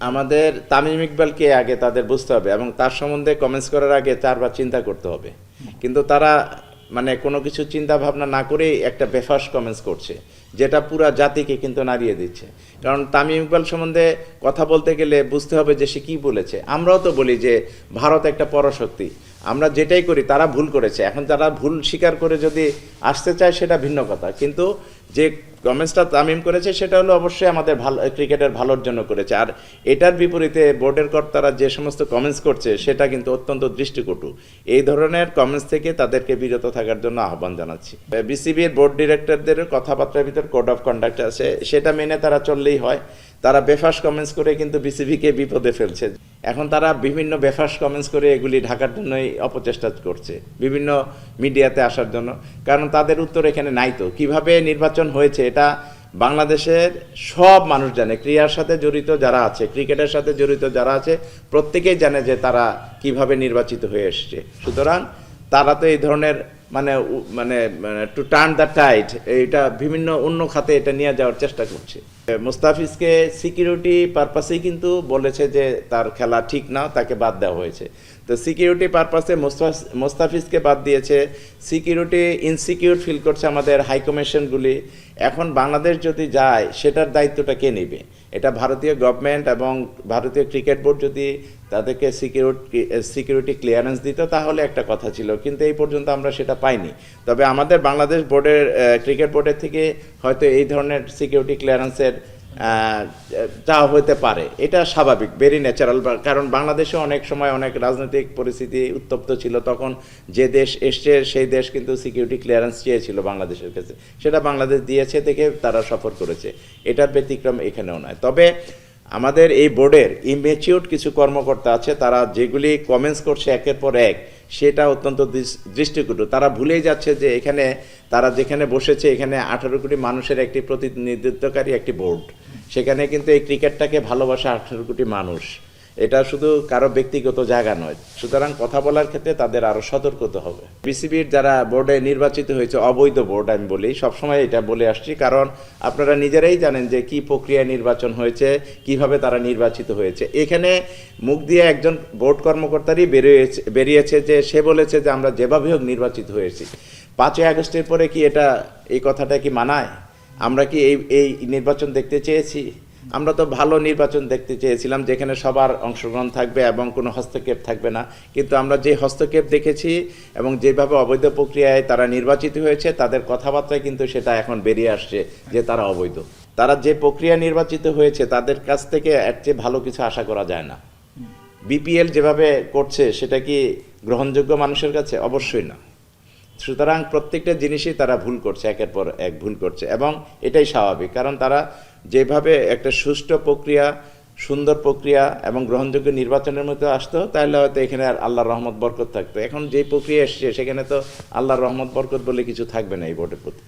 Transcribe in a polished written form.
আমাদের তামিম ইকবালকে আগে তাদের বুঝতে হবে এবং তার সম্বন্ধে কমেন্টস করার আগে চারবার চিন্তা করতে হবে। কিন্তু তারা মানে কোনো কিছু চিন্তা ভাবনা না করেই একটা বেফাস কমেন্টস করছে, যেটা পুরা জাতিকে কিন্তু নাড়িয়ে দিচ্ছে। কারণ তামিম ইকবাল সম্বন্ধে কথা বলতে গেলে বুঝতে হবে যে সে কী বলেছে। আমরাও তো বলি যে ভারত একটা পরাশক্তি, আমরা যেটাই করি তারা ভুল করেছে, এখন তারা ভুল স্বীকার করে যদি আসতে চায় সেটা ভিন্ন কথা। কিন্তু যে কমেন্টসটা তামিম করেছে সেটা হলো অবশ্যই আমাদের ভালো ক্রিকেটের ভালোর জন্য করেছে। আর এটার বিপরীতে বোর্ডের কর্তারা যে সমস্ত কমেন্টস করছে সেটা কিন্তু অত্যন্ত দৃষ্টিকটু। এই ধরনের কমেন্টস থেকে তাদেরকে বিরত থাকার জন্য আহ্বান জানাচ্ছি। বিসিবির বোর্ড ডিরেক্টরদের কথাবার্তার ভিতর কোড অফ কন্ডাক্ট আছে, সেটা মেনে তারা চললেই হয়। তারা বেফাস কমেন্টস করে কিন্তু বিসিবিকে বিপদে ফেলছে। এখন তারা বিভিন্ন বেফাস কমেন্টস করে এগুলি ঢাকার জন্যই অপচেষ্টা করছে, বিভিন্ন মিডিয়াতে আসার জন্য। কারণ তাদের উত্তর এখানে নাই। তো কীভাবে নির্বাচন হয়েছে এটা বাংলাদেশের সব মানুষ জানে। ক্রীড়ার সাথে জড়িত যারা আছে, ক্রিকেটের সাথে জড়িত যারা আছে, প্রত্যেকেই জানে যে তারা কিভাবে নির্বাচিত হয়ে এসছে। সুতরাং তারা তো এই ধরনের মানে মানে টু টার্ন দ্য টাইড, এইটা বিভিন্ন অন্য খাতে এটা নিয়ে যাওয়ার চেষ্টা করছে। মুস্তাফিজকে সিকিউরিটি পারপাসেই কিন্তু বলেছে যে তার খেলা ঠিক না, তাকে বাদ দেওয়া হয়েছে। তো সিকিউরিটি পারপাসে মুস্তাফিজকে বাদ দিয়েছে। সিকিউরিটি ইনসিকিউর ফিল করছে আমাদের হাইকমিশনগুলি। এখন বাংলাদেশ যদি যায় সেটার দায়িত্বটা কে নেবে? এটা ভারতীয় গভর্নমেন্ট এবং ভারতীয় ক্রিকেট বোর্ড যদি তাদেরকে সিকিউরিটি ক্লিয়ারেন্স দিত তাহলে একটা কথা ছিল, কিন্তু এই পর্যন্ত আমরা সেটা পাইনি। তবে আমাদের বাংলাদেশ বোর্ডের ক্রিকেট বোর্ডের থেকে হয়তো এই ধরনের সিকিউরিটি ক্লিয়ারেন্সের চাওয়া হতে পারে, এটা স্বাভাবিক, ভেরি ন্যাচারাল। কারণ বাংলাদেশে অনেক সময় অনেক রাজনৈতিক পরিস্থিতি উত্তপ্ত ছিল, তখন যে দেশ এসছে সেই দেশ কিন্তু সিকিউরিটি ক্লিয়ারেন্স চেয়েছিল বাংলাদেশের কাছে, সেটা বাংলাদেশ দিয়েছে, দেখে তারা সফর করেছে। এটার ব্যতিক্রম এখানেও নয়। তবে আমাদের এই বোর্ডের ইমেচিউর কিছু কর্মকর্তা আছে, তারা যেগুলি কমেন্টস করছে একের পর এক, সেটা অত্যন্ত দৃষ্টিকটু। তারা ভুলেই যাচ্ছে যে এখানে তারা যেখানে বসেছে এখানে 18 কোটি মানুষের একটি প্রতিনিধিত্বকারী একটি বোর্ড। সেখানে কিন্তু এই ক্রিকেটটাকে ভালোবাসে 18 কোটি মানুষ, এটা শুধু কারো ব্যক্তিগত জায়গা নয়। সুতরাং কথা বলার ক্ষেত্রে তাদের আরও সতর্ক হতে হবে। বিসিবির যারা বোর্ডে নির্বাচিত হয়েছে, অবৈধ বোর্ড আমি বলি, সবসময় এটা বলে আসছি, কারণ আপনারা নিজেরাই জানেন যে কি প্রক্রিয়ায় নির্বাচন হয়েছে, কিভাবে তারা নির্বাচিত হয়েছে। এখানে মুখ দিয়ে একজন বোর্ড কর্মকর্তারই বেরিয়েছে যে সে বলেছে যে আমরা যেভাবে হোক নির্বাচিত হয়েছি। 5ই আগস্টের পরে কি এই কথাটা কি মানায়? আমরা কি এই নির্বাচন দেখতে চেয়েছি? আমরা তো ভালো নির্বাচন দেখতে চেয়েছিলাম, যেখানে সবার অংশগ্রহণ থাকবে এবং কোনো হস্তক্ষেপ থাকবে না। কিন্তু আমরা যে হস্তক্ষেপ দেখেছি এবং যেভাবে অবৈধ প্রক্রিয়ায় তারা নির্বাচিত হয়েছে, তাদের কথাবার্তায় কিন্তু সেটা এখন বেরিয়ে আসছে যে তারা অবৈধ। তারা যে প্রক্রিয়া নির্বাচিত হয়েছে তাদের কাছ থেকে এর চেয়ে ভালো কিছু আশা করা যায় না। বিপিএল যেভাবে করছে সেটা কি গ্রহণযোগ্য মানুষের কাছে? অবশ্যই না। সুতরাং প্রত্যেকটা জিনিসই তারা ভুল করছে, একের পর এক ভুল করছে, এবং এটাই স্বাভাবিক। কারণ তারা যেভাবে একটা সুষ্ঠু প্রক্রিয়া, সুন্দর প্রক্রিয়া এবং গ্রহণযোগ্য নির্বাচনের মধ্যে আসতো, তাহলে হয়তো এখানে আর আল্লাহর রহমত বরকত থাকতো। এখন যে প্রক্রিয়া এসছে সেখানে তো আল্লাহর রহমত বরকত বলে কিছু থাকবে না এই বোর্ডের প্রতি।